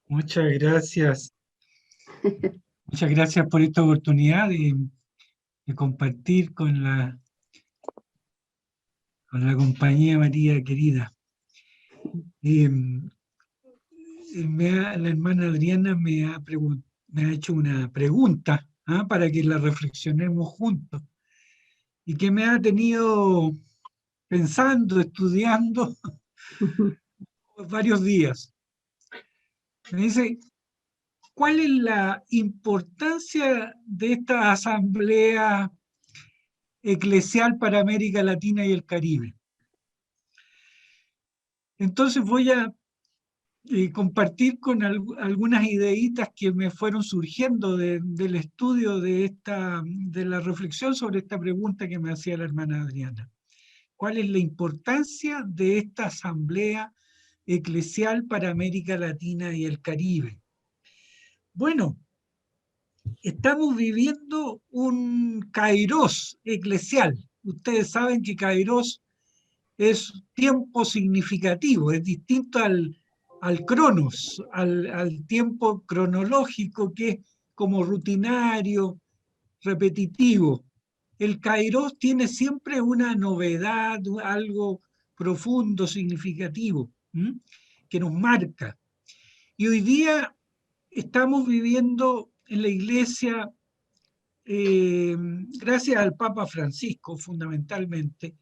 Muchas gracias. Muchas gracias por esta oportunidad de compartir con la compañía María querida. La hermana Adriana me ha hecho una pregunta, para que la reflexionemos juntos y que me ha tenido pensando, estudiando varios días. Me dice, ¿cuál es la importancia de esta asamblea eclesial para América Latina y el Caribe? Entonces voy a compartir con algunas ideitas que me fueron surgiendo del estudio de la reflexión sobre esta pregunta que me hacía la hermana Adriana. ¿Cuál es la importancia de esta asamblea eclesial para América Latina y el Caribe? Bueno, estamos viviendo un kairos eclesial. Ustedes saben que kairos es tiempo significativo, es distinto al cronos, al tiempo cronológico, que es como rutinario, repetitivo. El kairos tiene siempre una novedad, algo profundo, significativo, que nos marca. Y hoy día estamos viviendo en la iglesia, gracias al Papa Francisco fundamentalmente,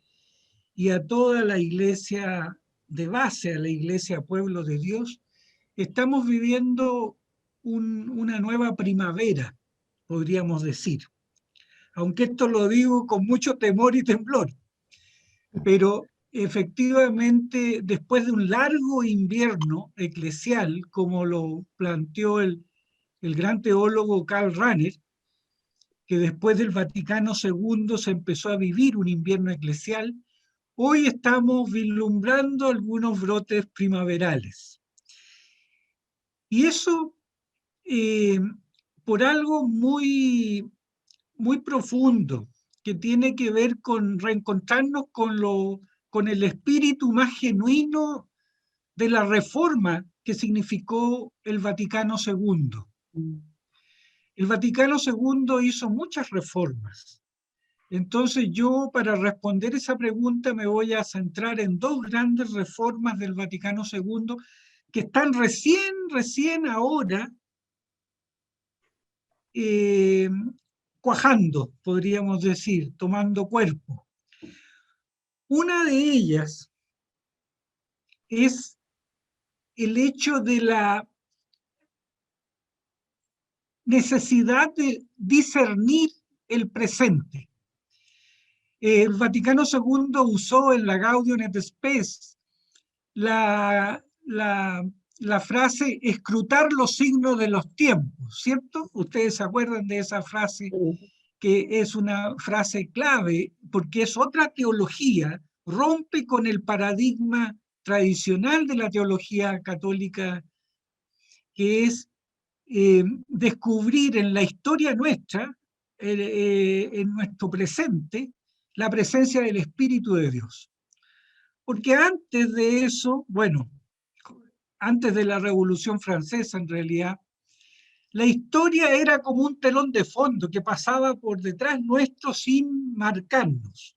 y a toda la iglesia de base, a la iglesia Pueblo de Dios, estamos viviendo una nueva primavera, podríamos decir. Aunque esto lo digo con mucho temor y temblor, pero efectivamente después de un largo invierno eclesial, como lo planteó el gran teólogo Karl Rahner, que después del Vaticano II se empezó a vivir un invierno eclesial, hoy estamos vislumbrando algunos brotes primaverales. Y eso por algo muy, muy profundo, que tiene que ver con reencontrarnos con el espíritu más genuino de la reforma que significó el Vaticano II. El Vaticano II hizo muchas reformas. Entonces yo, para responder esa pregunta, me voy a centrar en dos grandes reformas del Vaticano II que están recién ahora cuajando, podríamos decir, tomando cuerpo. Una de ellas es el hecho de la necesidad de discernir el presente. El Vaticano II usó en la Gaudium et Spes la frase escrutar los signos de los tiempos, ¿cierto? Ustedes se acuerdan de esa frase, que es una frase clave porque es otra teología, rompe con el paradigma tradicional de la teología católica, que es descubrir en la historia nuestra, en nuestro presente, la presencia del Espíritu de Dios. Porque antes de eso, bueno, antes de la Revolución Francesa en realidad, la historia era como un telón de fondo que pasaba por detrás nuestro sin marcarnos.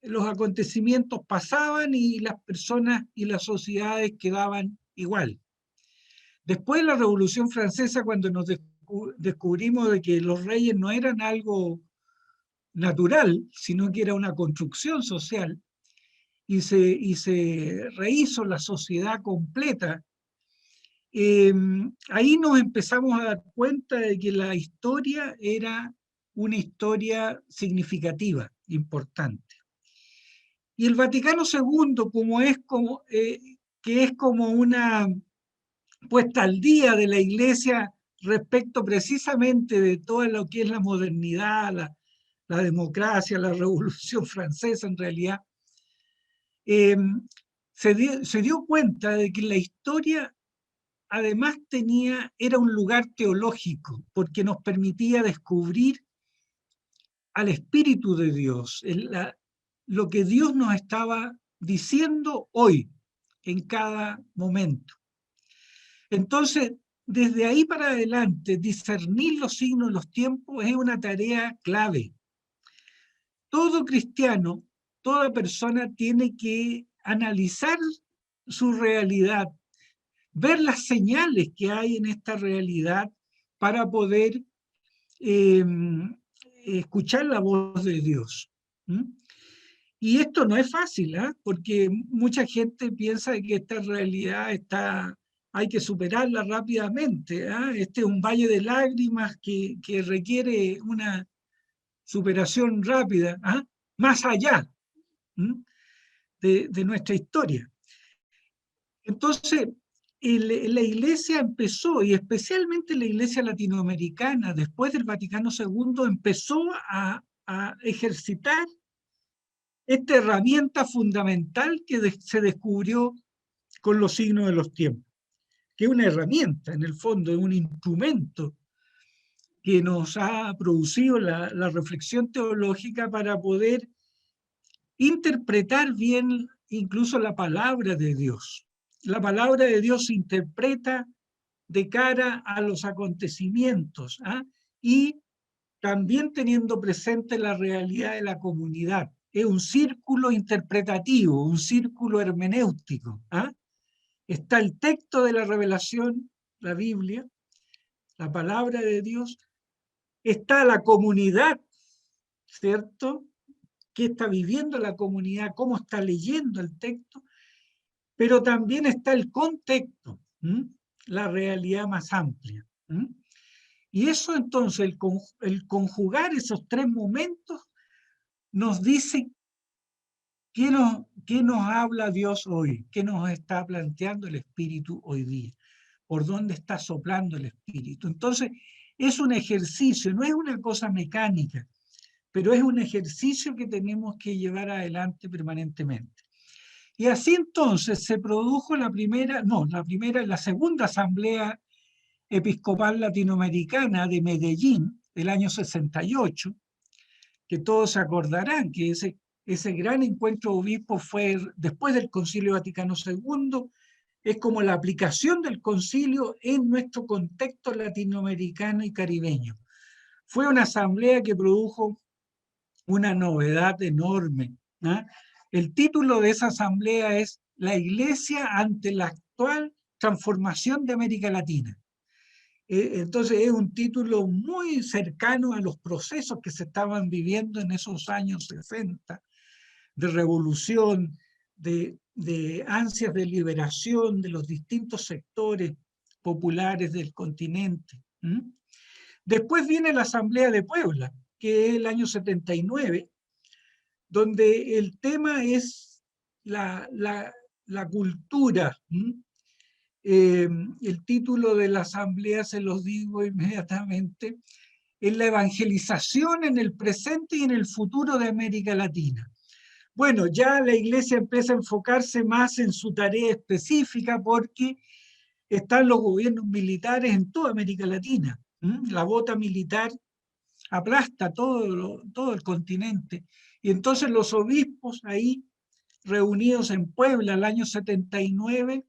Los acontecimientos pasaban y las personas y las sociedades quedaban igual. Después de la Revolución Francesa, cuando nos descubrimos de que los reyes no eran algo natural, sino que era una construcción social, y se rehizo la sociedad completa, ahí nos empezamos a dar cuenta de que la historia era una historia significativa, importante. Y el Vaticano II, que es como una puesta al día de la Iglesia respecto precisamente de todo lo que es la modernidad, la democracia, la Revolución Francesa en realidad, se dio cuenta de que la historia además era un lugar teológico, porque nos permitía descubrir al Espíritu de Dios, lo que Dios nos estaba diciendo hoy, en cada momento. Entonces, desde ahí para adelante, discernir los signos de los tiempos es una tarea clave. Todo cristiano, toda persona tiene que analizar su realidad, ver las señales que hay en esta realidad para poder escuchar la voz de Dios. ¿Mm? Y esto no es fácil, ¿eh? Porque mucha gente piensa que esta realidad hay que superarla rápidamente. ¿Eh? Este es un valle de lágrimas que requiere una superación rápida, ¿eh? Más allá de nuestra historia. Entonces, la Iglesia empezó, y especialmente la Iglesia latinoamericana, después del Vaticano II, empezó a ejercitar esta herramienta fundamental que se descubrió con los signos de los tiempos, que es una herramienta, en el fondo, es un instrumento que nos ha producido la reflexión teológica para poder interpretar bien incluso la palabra de Dios. La palabra de Dios se interpreta de cara a los acontecimientos, ¿ah? Y también teniendo presente la realidad de la comunidad. Es un círculo interpretativo, un círculo hermenéutico. ¿Ah? Está el texto de la revelación, la Biblia, la palabra de Dios, está la comunidad, ¿cierto? ¿Qué está viviendo la comunidad? ¿Cómo está leyendo el texto? Pero también está el contexto, la realidad más amplia. Y eso entonces, el conjugar esos tres momentos, nos dice qué nos habla Dios hoy, qué nos está planteando el Espíritu hoy día, por dónde está soplando el Espíritu. Entonces, es un ejercicio, no es una cosa mecánica, pero es un ejercicio que tenemos que llevar adelante permanentemente. Y así entonces se produjo la segunda asamblea episcopal latinoamericana de Medellín del año 68, que todos se acordarán que ese gran encuentro de obispos fue después del Concilio Vaticano II, es como la aplicación del concilio en nuestro contexto latinoamericano y caribeño. Fue una asamblea que produjo una novedad enorme. ¿Ah? El título de esa asamblea es La Iglesia ante la actual transformación de América Latina. Entonces es un título muy cercano a los procesos que se estaban viviendo en esos años 60, de revolución, de ansias de liberación de los distintos sectores populares del continente. Después viene la Asamblea de Puebla, que es el año 79, donde el tema es la cultura. El título de la asamblea, se los digo inmediatamente, es la evangelización en el presente y en el futuro de América Latina. Bueno, ya la Iglesia empieza a enfocarse más en su tarea específica porque están los gobiernos militares en toda América Latina. La bota militar aplasta todo el continente. Y entonces los obispos ahí, reunidos en Puebla el año 79,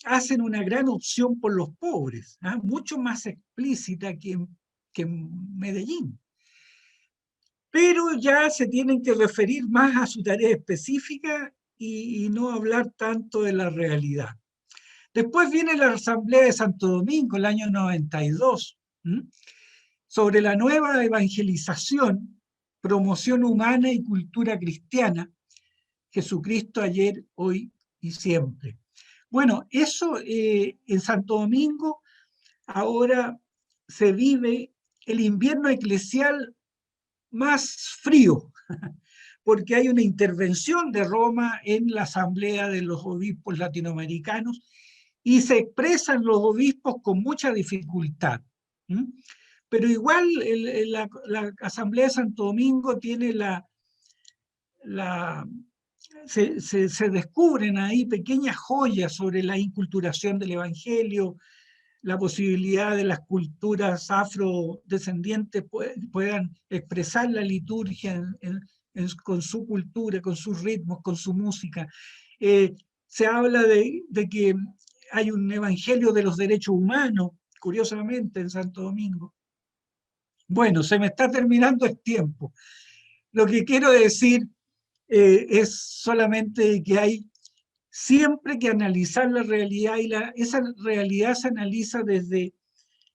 hacen una gran opción por los pobres, ¿eh? Mucho más explícita que en Medellín. Pero ya se tienen que referir más a su tarea específica y no hablar tanto de la realidad. Después viene la Asamblea de Santo Domingo, el año 92, sobre la nueva evangelización, promoción humana y cultura cristiana, Jesucristo ayer, hoy y siempre. Bueno, eso en Santo Domingo ahora se vive el invierno eclesial más frío, porque hay una intervención de Roma en la Asamblea de los Obispos Latinoamericanos y se expresan los obispos con mucha dificultad. Pero igual la Asamblea de Santo Domingo tiene se descubren ahí pequeñas joyas sobre la inculturación del Evangelio, la posibilidad de las culturas afrodescendientes puedan expresar la liturgia en con su cultura, con sus ritmos, con su música. Se habla de que hay un evangelio de los derechos humanos, curiosamente, en Santo Domingo. Bueno, se me está terminando el tiempo. Lo que quiero decir es solamente que hay siempre que analizar la realidad, y esa realidad se analiza desde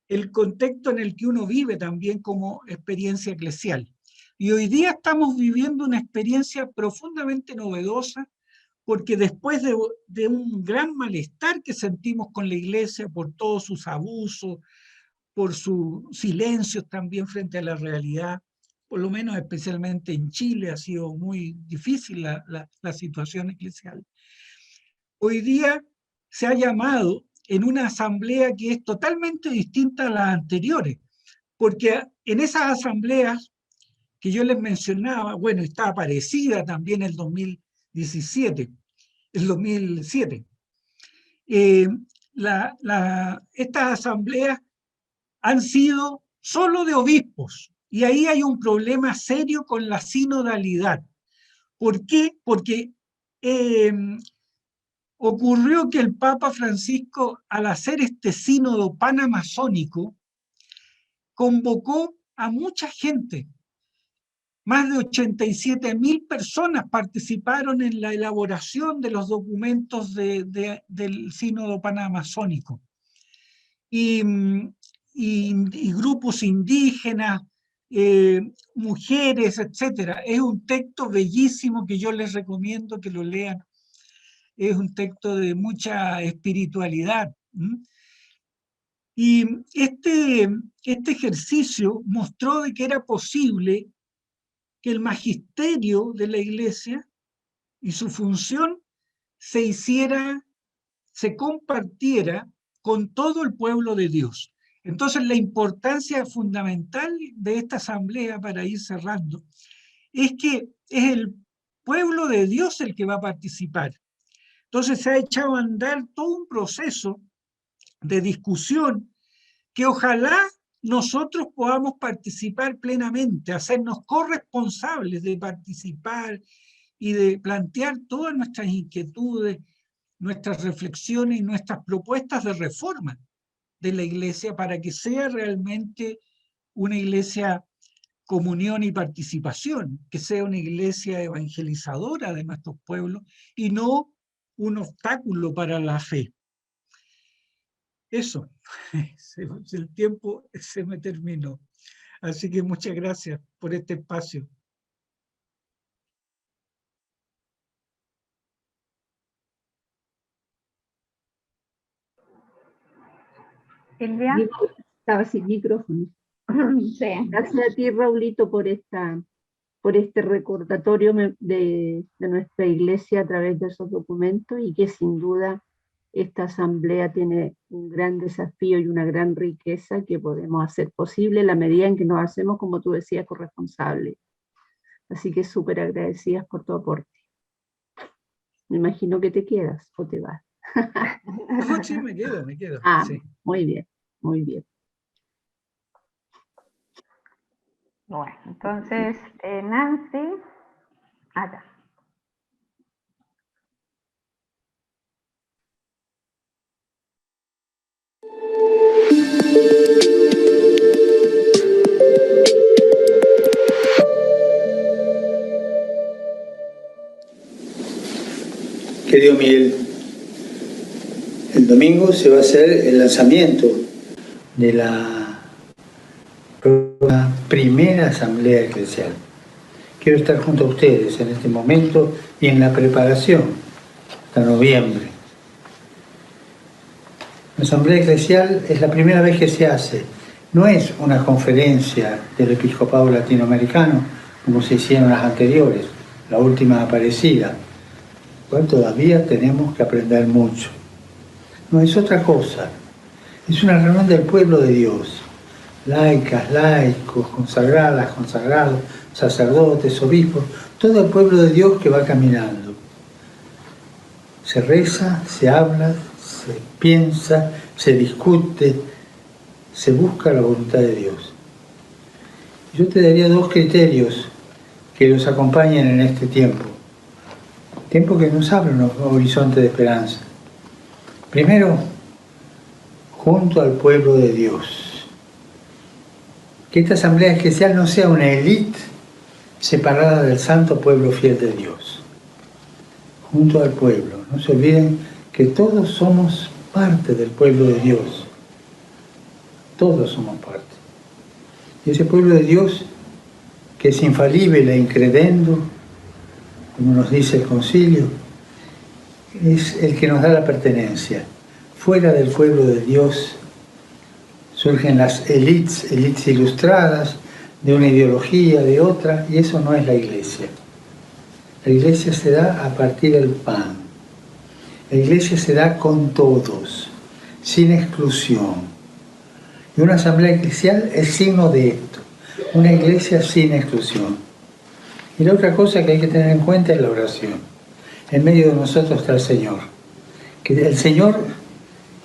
el contexto en el que uno vive también como experiencia eclesial. Y hoy día estamos viviendo una experiencia profundamente novedosa, porque después de un gran malestar que sentimos con la Iglesia por todos sus abusos, por sus silencios también frente a la realidad, por lo menos especialmente en Chile ha sido muy difícil la situación eclesial. Hoy día se ha llamado en una asamblea que es totalmente distinta a las anteriores, porque en esas asambleas que yo les mencionaba, bueno, está parecida también el 2017, el 2007. Estas asambleas han sido solo de obispos, y ahí hay un problema serio con la sinodalidad. ¿Por qué? Porque ocurrió que el Papa Francisco, al hacer este sínodo panamazónico, convocó a mucha gente. Más de 87.000 personas participaron en la elaboración de los documentos del sínodo panamazónico. Y grupos indígenas, mujeres, etc. Es un texto bellísimo que yo les recomiendo que lo lean. Es un texto de mucha espiritualidad. Y este ejercicio mostró de que era posible que el magisterio de la Iglesia y su función se compartiera con todo el pueblo de Dios. Entonces, la importancia fundamental de esta asamblea, para ir cerrando, es que es el pueblo de Dios el que va a participar. Entonces, se ha echado a andar todo un proceso de discusión que ojalá nosotros podamos participar plenamente, hacernos corresponsables de participar y de plantear todas nuestras inquietudes, nuestras reflexiones y nuestras propuestas de reforma de la Iglesia para que sea realmente una Iglesia comunión y participación, que sea una Iglesia evangelizadora de nuestros pueblos y no un obstáculo para la fe. Eso, el tiempo se me terminó. Así que muchas gracias por este espacio. Silvia. Estaba sin micrófono. Sí. Gracias a ti, Raulito, por este recordatorio de nuestra iglesia a través de esos documentos, y que sin duda esta asamblea tiene un gran desafío y una gran riqueza que podemos hacer posible en la medida en que nos hacemos, como tú decías, corresponsables. Así que súper agradecidas por tu aporte. Me imagino que te quedas o te vas. No, sí, me quedo. Ah, sí. Muy bien, muy bien. Bueno, entonces, Nancy, acá. Querido Miguel, el domingo se va a hacer el lanzamiento de la primera asamblea eclesial. Quiero estar junto a ustedes en este momento y en la preparación hasta noviembre. La asamblea eclesial es la primera vez que se hace. No es una conferencia del episcopado latinoamericano como se hicieron las anteriores, la última aparecida. Bueno, todavía tenemos que aprender mucho. No, es otra cosa. Es una reunión del pueblo de Dios. Laicas, laicos, consagradas, consagrados, sacerdotes, obispos, todo el pueblo de Dios que va caminando. Se reza, se habla, se piensa, se discute, se busca la voluntad de Dios. Yo te daría dos criterios que los acompañen en este tiempo. Tiempo que nos abre un horizonte de esperanza. Primero, junto al pueblo de Dios. Que esta asamblea especial no sea una élite separada del santo pueblo fiel de Dios. Junto al pueblo. No se olviden que todos somos parte del pueblo de Dios. Todos somos parte. Y ese pueblo de Dios, que es infalible e incredendo, como nos dice el concilio, es el que nos da la pertenencia. Fuera del pueblo de Dios surgen las élites ilustradas, de una ideología, de otra, y eso no es la Iglesia. La Iglesia se da a partir del pan. La Iglesia se da con todos, sin exclusión. Y una asamblea eclesial es signo de esto, una iglesia sin exclusión. Y la otra cosa que hay que tener en cuenta es la oración. En medio de nosotros está el Señor. Que el Señor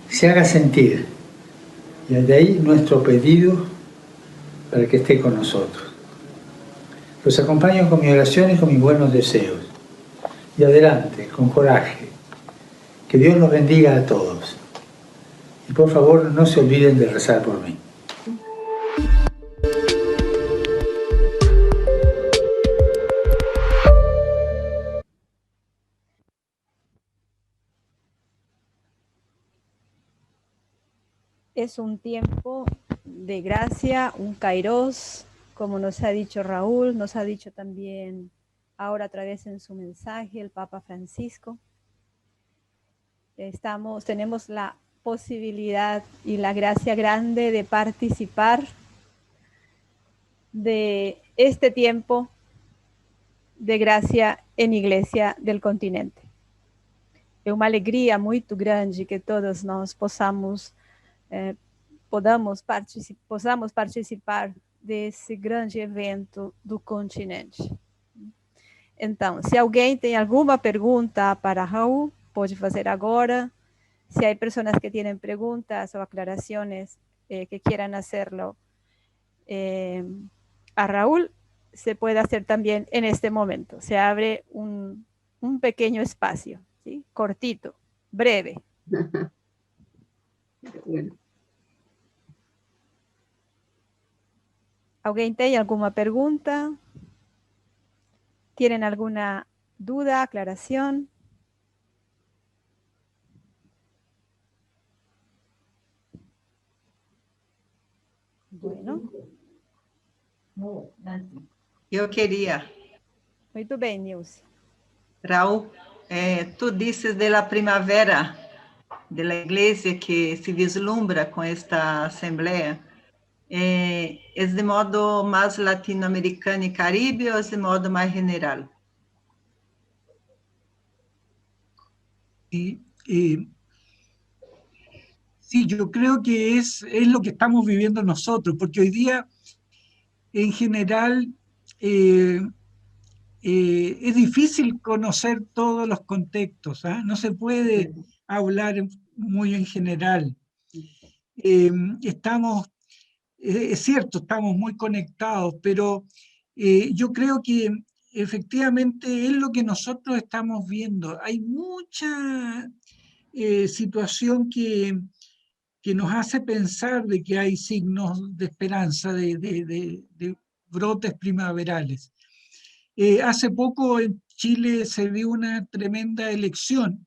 se haga sentir. Y de ahí nuestro pedido para que esté con nosotros. Los acompaño con mi oración y con mis buenos deseos. Y adelante, con coraje. Que Dios los bendiga a todos. Y por favor, no se olviden de rezar por mí. Es un tiempo de gracia, un kairos, como nos ha dicho Raúl, nos ha dicho también ahora a través en su mensaje el Papa Francisco. Tenemos la posibilidad y la gracia grande de participar de este tiempo de gracia en Iglesia del Continente. É uma alegria muito grande que todos nós possamos participar desse grande evento do continente. Então, se alguém tem alguma pergunta para Raúl, pode fazer agora. Si hay personas que tienen preguntas o aclaraciones que quieran hacerlo a Raúl, se puede hacer también en este momento. Se abre un pequeño espacio, ¿sí? Cortito, breve. Bueno. ¿Alguien tiene alguna pregunta? ¿Tienen alguna duda, aclaración? Bueno. Eu queria. Muito bem, Nilce. Raul, tu dices de la primavera de la iglesia que se vislumbra con esta asamblea. ¿Es de modo más latinoamericano y caribe o es de modo más general? Sí, yo creo que es lo que estamos viviendo nosotros, porque hoy día, en general, es difícil conocer todos los contextos, ¿ah? No se puede hablar muy en general. Es cierto, estamos muy conectados, pero yo creo que efectivamente es lo que nosotros estamos viendo. Hay mucha situación que nos hace pensar de que hay signos de esperanza, de brotes primaverales. Hace poco en Chile se dio una tremenda elección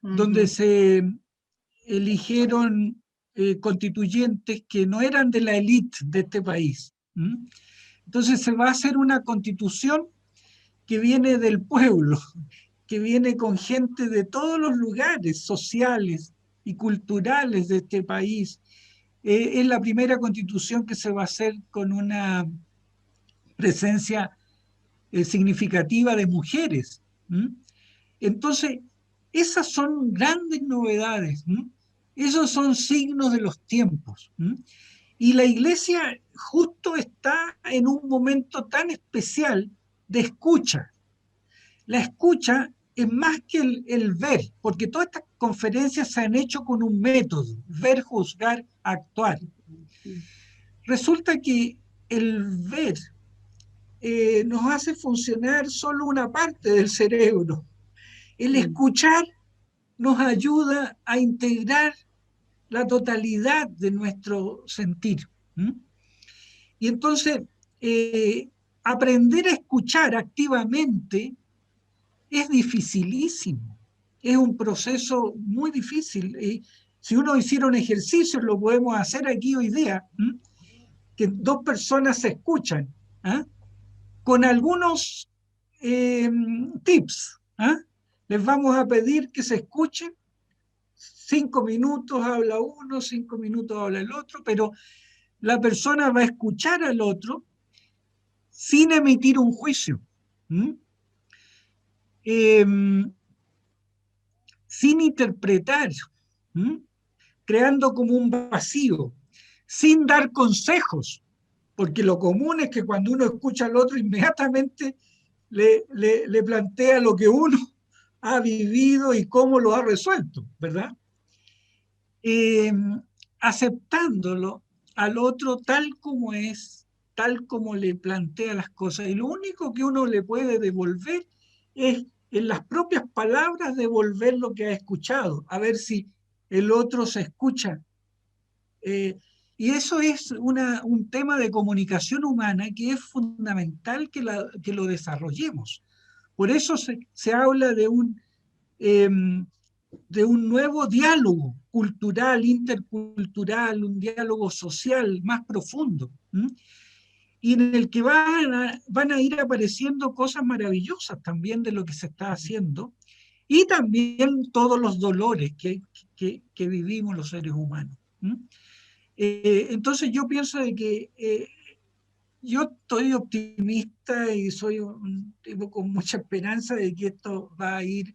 donde se eligieron constituyentes que no eran de la élite de este país. Entonces se va a hacer una constitución que viene del pueblo, que viene con gente de todos los lugares sociales y culturales de este país. Es la primera constitución que se va a hacer con una presencia significativa de mujeres. Entonces, esas son grandes novedades. Esos son signos de los tiempos. Y la Iglesia justo está en un momento tan especial de escucha. La escucha es más que el ver, porque todas estas conferencias se han hecho con un método: ver, juzgar, actuar. Resulta que el ver nos hace funcionar solo una parte del cerebro. El escuchar nos ayuda a integrar la totalidad de nuestro sentir. Y entonces, aprender a escuchar activamente es dificilísimo. Es un proceso muy difícil. Si uno hiciera un ejercicio, lo podemos hacer aquí hoy día, que dos personas se escuchan, con algunos tips. Les vamos a pedir que se escuchen. 5 minutos habla uno, 5 minutos habla el otro, pero la persona va a escuchar al otro sin emitir un juicio, sin interpretar, creando como un vacío, sin dar consejos, porque lo común es que cuando uno escucha al otro inmediatamente le plantea lo que uno ha vivido y cómo lo ha resuelto, ¿verdad? Aceptándolo al otro tal como es, tal como le plantea las cosas. Y lo único que uno le puede devolver es en las propias palabras devolver lo que ha escuchado, a ver si el otro se escucha. Y eso es un tema de comunicación humana que es fundamental que lo desarrollemos. Por eso se habla de un nuevo diálogo cultural, intercultural, un diálogo social más profundo, y en el que van a ir apareciendo cosas maravillosas también de lo que se está haciendo, y también todos los dolores que vivimos los seres humanos. Entonces yo pienso de que yo estoy optimista y soy un tipo con mucha esperanza de que esto va a ir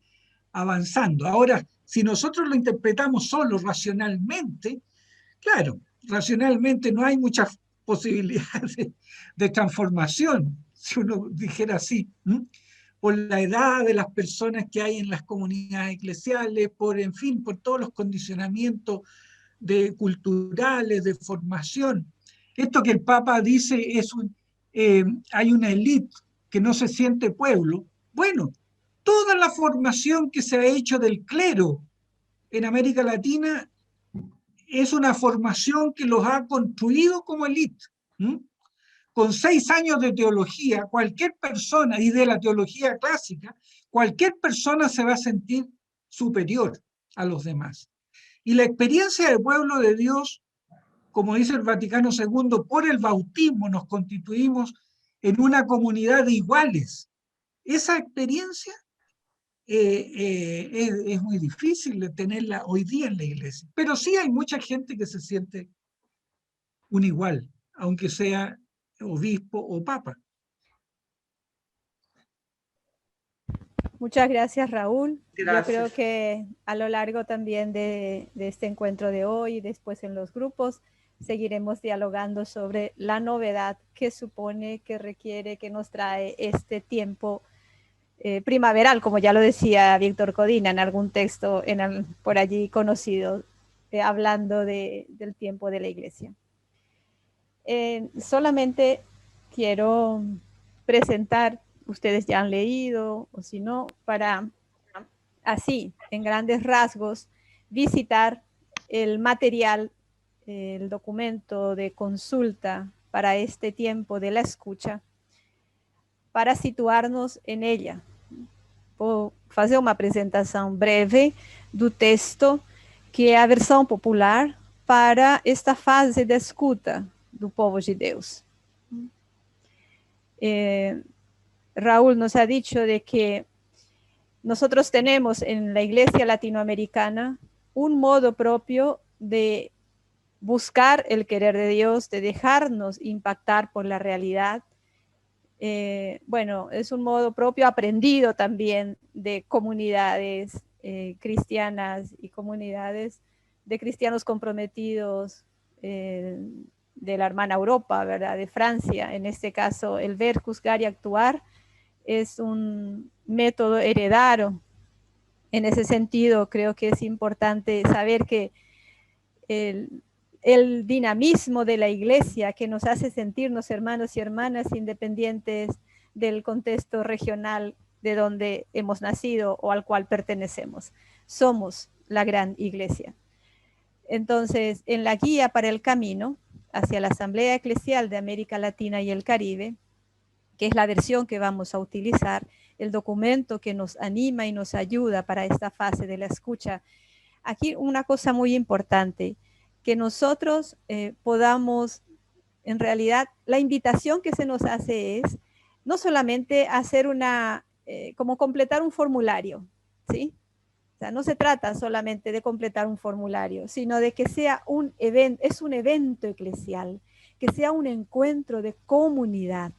avanzando. Ahora, si nosotros lo interpretamos solo racionalmente, claro, racionalmente no hay muchas posibilidades de transformación, si uno dijera así, por la edad de las personas que hay en las comunidades eclesiales, en fin, por todos los condicionamientos culturales, de formación. Esto que el Papa dice hay una élite que no se siente pueblo. Bueno, toda la formación que se ha hecho del clero en América Latina es una formación que los ha construido como élite. Con 6 años de teología, cualquier persona, y de la teología clásica, cualquier persona se va a sentir superior a los demás. Y la experiencia del pueblo de Dios, como dice el Vaticano II, por el bautismo nos constituimos en una comunidad de iguales. Esa experiencia es muy difícil de tenerla hoy día en la iglesia, pero sí hay mucha gente que se siente un igual, aunque sea obispo o papa. Muchas gracias, Raúl. Gracias. Yo creo que a lo largo también de este encuentro de hoy y después en los grupos seguiremos dialogando sobre la novedad que supone, que requiere, que nos trae este tiempo primaveral, como ya lo decía Víctor Codina en algún texto por allí conocido, hablando del tiempo de la iglesia. Solamente quiero presentar, ustedes ya han leído, o si no, para así, en grandes rasgos, visitar el material, el documento de consulta para este tiempo de la escucha, para situarnos em ella. Vou fazer uma apresentação breve do texto, que é a versão popular para esta fase de escuta do povo de Deus. Raúl nos ha dicho de que nosotros tenemos en la iglesia latinoamericana un modo propio de buscar el querer de Dios, de dejarnos impactar por la realidad. Bueno, es un modo propio aprendido también de comunidades cristianas y comunidades de cristianos comprometidos de la hermana Europa, ¿verdad? De Francia. En este caso, el ver, juzgar y actuar es un método heredado. En ese sentido, creo que es importante saber que el dinamismo de la iglesia que nos hace sentirnos hermanos y hermanas independientes del contexto regional de donde hemos nacido o al cual pertenecemos. Somos la gran iglesia. Entonces, en la guía para el camino hacia la Asamblea Eclesial de América Latina y el Caribe, que es la versión que vamos a utilizar, el documento que nos anima y nos ayuda para esta fase de la escucha. Aquí una cosa muy importante, que nosotros podamos, en realidad, la invitación que se nos hace es no solamente hacer como completar un formulario, ¿sí? O sea, no se trata solamente de completar un formulario, sino de que sea un evento, es un evento eclesial, que sea un encuentro de comunidad,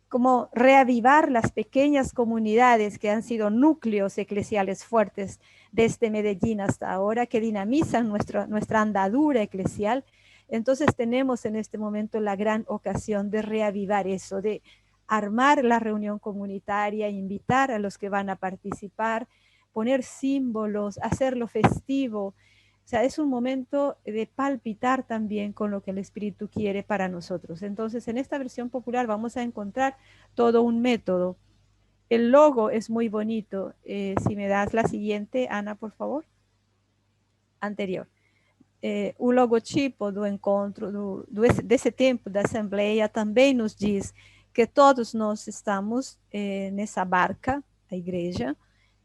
como reavivar las pequeñas comunidades que han sido núcleos eclesiales fuertes desde Medellín hasta ahora, que dinamizan nuestra andadura eclesial. Entonces tenemos en este momento la gran ocasión de reavivar eso, de armar la reunión comunitaria, invitar a los que van a participar, poner símbolos, hacerlo festivo. O sea, es un momento de palpitar también con lo que el Espíritu quiere para nosotros. Entonces, en esta versión popular vamos a encontrar todo un método. El logo es muy bonito. Si me das la siguiente, Ana, por favor. Anterior. O logotipo do encontro, desse tempo da Assembleia, também nos diz que todos nós estamos nessa barca, a igreja,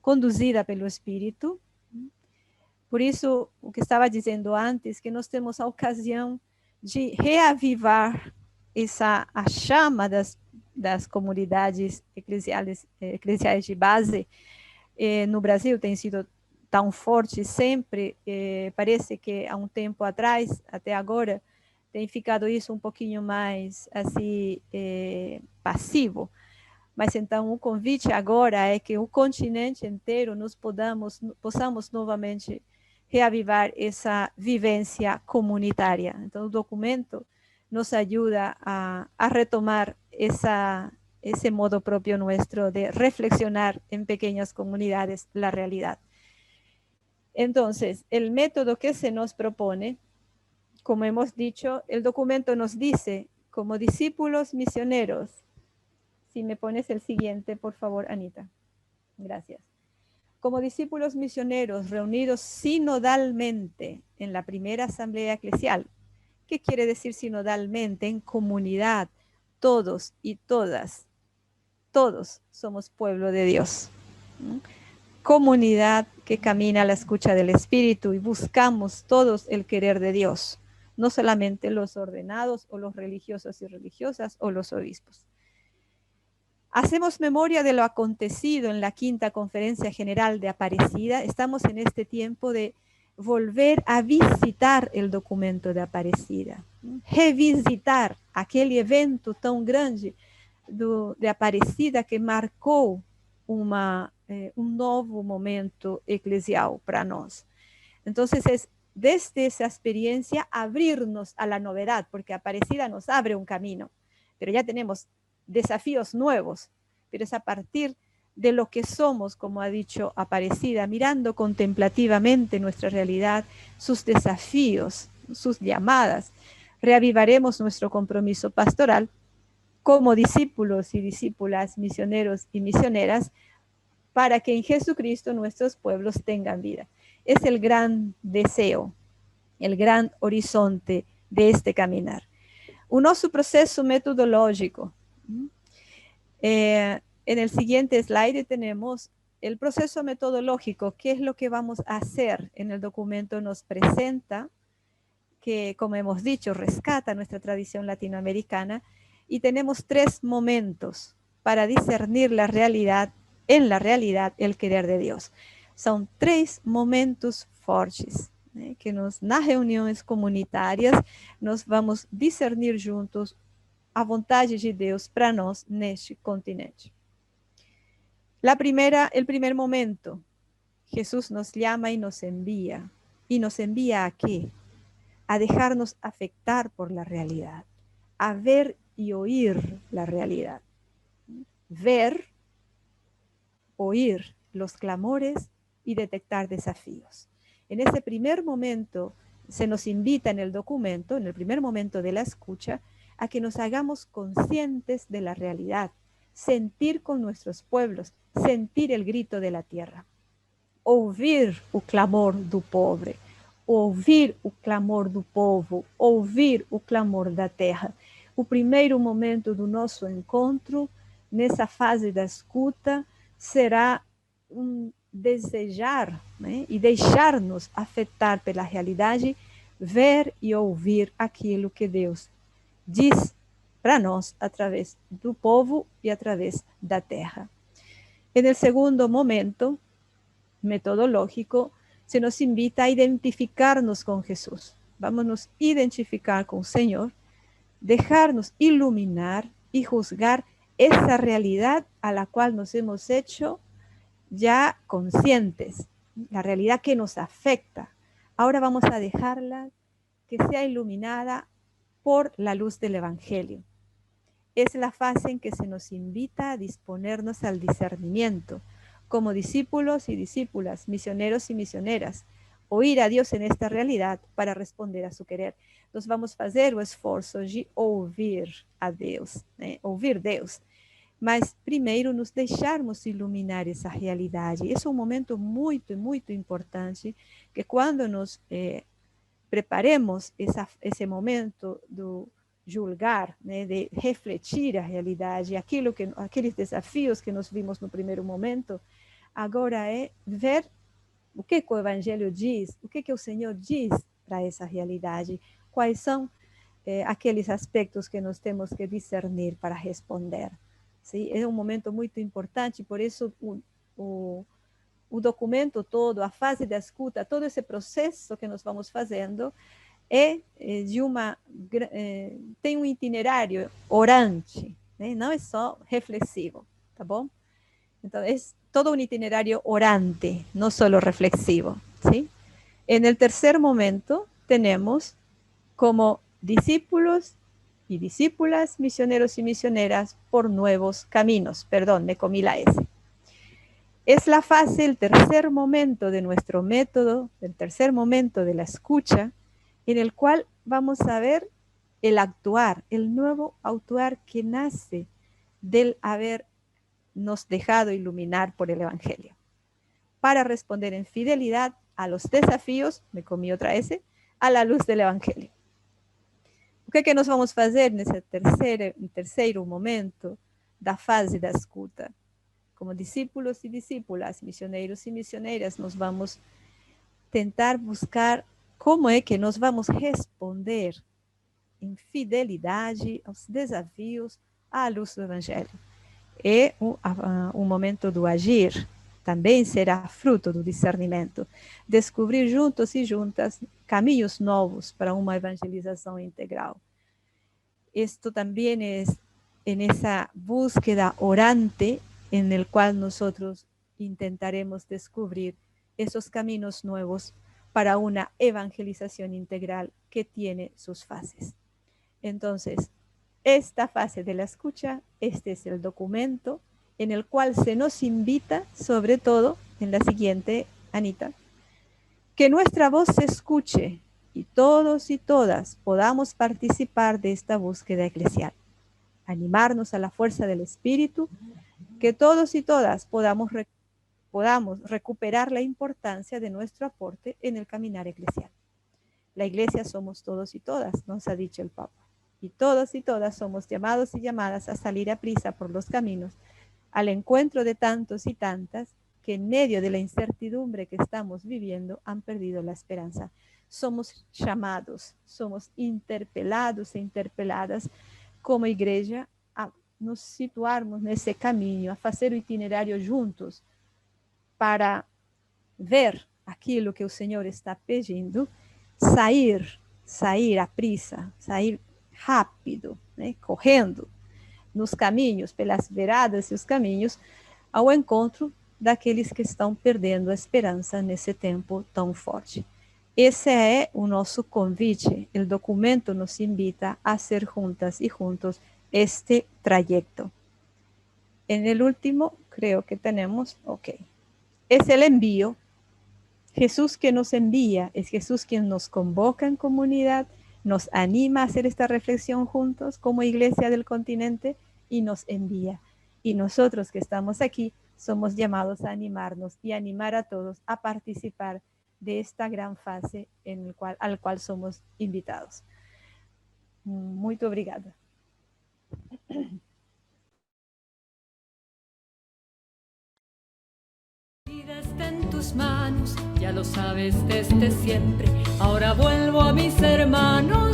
conduzida pelo Espírito. Por isso, o que estava dizendo antes, que nós temos a ocasião de reavivar a chama das comunidades eclesiais de base. No Brasil tem sido tão forte sempre, parece que há um tempo atrás, até agora, tem ficado isso um pouquinho mais assim, passivo. Mas então o convite agora é que o continente inteiro possamos novamente reavivar essa vivência comunitária. Então o documento nos ajuda a retomar ese modo propio nuestro de reflexionar en pequeñas comunidades la realidad. Entonces, el método que se nos propone, como hemos dicho, el documento nos dice, como discípulos misioneros, si me pones el siguiente, por favor, Anita. Gracias. Como discípulos misioneros reunidos sinodalmente en la primera asamblea eclesial. ¿Qué quiere decir sinodalmente? En comunidad, todos y todas. Todos somos pueblo de Dios. Comunidad que camina a la escucha del Espíritu y buscamos todos el querer de Dios, no solamente los ordenados o los religiosos y religiosas o los obispos. Hacemos memoria de lo acontecido en la quinta conferencia general de Aparecida. Estamos en este tiempo de volver a visitar el documento de Aparecida, revisitar aquel evento tan grande de Aparecida que marcou novo momento eclesial para nós. Entonces es desde esa experiencia abrirnos a la novedad, porque Aparecida nos abre un camino, pero ya tenemos desafíos nuevos, pero es a partir de lo que somos, como ha dicho Aparecida, mirando contemplativamente nuestra realidad, sus desafíos, sus llamadas, reavivaremos nuestro compromiso pastoral como discípulos y discípulas, misioneros y misioneras, para que en Jesucristo nuestros pueblos tengan vida. Es el gran deseo, el gran horizonte de este caminar. O nosso proceso metodológico. En el siguiente slide tenemos el proceso metodológico. ¿Qué es lo que vamos a hacer? En el documento nos presenta que, como hemos dicho, rescata nuestra tradición latinoamericana y tenemos 3 momentos para discernir la realidad, en la realidad, el querer de Dios. Son 3 momentos fortes, que nas reuniões comunitárias nós vamos discernir juntos a vontade de Deus para nós neste continente. El primer momento, Jesús nos llama y nos envía. ¿Y nos envía a qué? A dejarnos afectar por la realidad, a ver y oír la realidad. Ver, oír los clamores y detectar desafíos. En ese primer momento se nos invita en el documento, en el primer momento de la escucha, a que nos hagamos conscientes de la realidad, sentir con nuestros pueblos, sentir el grito de la tierra, ouvir o clamor do pobre, ouvir o clamor do povo, ouvir o clamor da terra. O primeiro momento do nosso encontro, nessa fase da escuta, será desejar, né, e deixar-nos afetar pela realidade, ver e ouvir aquilo que Deus diz para nós através do povo e através da terra. En el segundo momento metodológico, se nos invita a identificarnos con Jesús. Vamos a nos identificar con el Señor, dejarnos iluminar y juzgar esa realidad a la cual nos hemos hecho ya conscientes, la realidad que nos afecta. Ahora vamos a dejarla que sea iluminada por la luz del Evangelio. Es la fase en que se nos invita a disponernos al discernimiento, como discípulos y discípulas, misioneros y misioneras, oír a Dios en esta realidad para responder a su querer. Nós vamos fazer o esforço de ouvir a Deus, né? Ouvir Deus. Mas primeiro nos deixarmos iluminar essa realidade. Esse é um momento muito, muito importante, que quando nos preparemos esse momento do julgar, né, de refletir a realidade, aqueles desafios que nós vimos no primeiro momento, agora é ver o que o Evangelho diz, o que o Senhor diz para essa realidade, quais são aqueles aspectos que nós temos que discernir para responder. Sim? É um momento muito importante, por isso o documento todo, a fase da escuta, todo esse processo que nós vamos fazendo, tem um itinerário orante, né? Não é só reflexivo, tá bom? Então, é todo um itinerário orante, não só reflexivo, ¿sí? En el tercer momento, tenemos como discípulos y discípulas, misioneros y misioneras por nuevos caminos. Perdón, me comí la S. Es la fase, el tercer momento de nuestro método, el tercer momento de la escucha, en el cual vamos a ver el actuar, el nuevo actuar que nace del habernos dejado iluminar por el Evangelio, para responder en fidelidad a los desafíos, me comí otra S, a la luz del Evangelio. O que nós vamos fazer nesse terceiro momento da fase da escuta? Como discípulos e discípulas, misioneiros e misioneiras, nós vamos tentar buscar como é que nós vamos responder em fidelidade aos desafios à luz do Evangelho. É um momento do agir, também será fruto do discernimento. Descobrir juntos e juntas caminhos novos para uma evangelização integral. Isto também é nessa búsqueda orante en el cual nosotros intentaremos descubrir esos caminos nuevos para una evangelización integral que tiene sus fases. Entonces, esta fase de la escucha, este es el documento en el cual se nos invita, sobre todo, en la siguiente, Anita, que nuestra voz se escuche y todos y todas podamos participar de esta búsqueda eclesial. Animarnos a la fuerza del Espíritu, que todos y todas podamos recuperar la importancia de nuestro aporte en el caminar eclesial. La iglesia somos todos y todas, nos ha dicho el Papa. Y todos y todas somos llamados y llamadas a salir a prisa por los caminos, al encuentro de tantos y tantas que en medio de la incertidumbre que estamos viviendo han perdido la esperanza. Somos llamados, somos interpelados e interpeladas como igreja a nos situarmos nesse caminho, a fazer o itinerário juntos para ver aquilo que o Senhor está pedindo, sair à prisa, sair rápido, né, correndo nos caminhos, pelas veradas e os caminhos, ao encontro daqueles que estão perdendo a esperança nesse tempo tão forte. Esse é o nosso convite. O documento nos invita a ser juntas e juntos este trayecto. En el último, creo que tenemos, ok, es el envío. Jesús que nos envía, es Jesús quien nos convoca en comunidad, nos anima a hacer esta reflexión juntos como iglesia del continente y nos envía. Y nosotros que estamos aquí somos llamados a animarnos y animar a todos a participar de esta gran fase al cual somos invitados. Muy obrigada. Mi vida está en tus manos, ya lo sabes desde siempre. Ahora vuelvo a mis hermanos.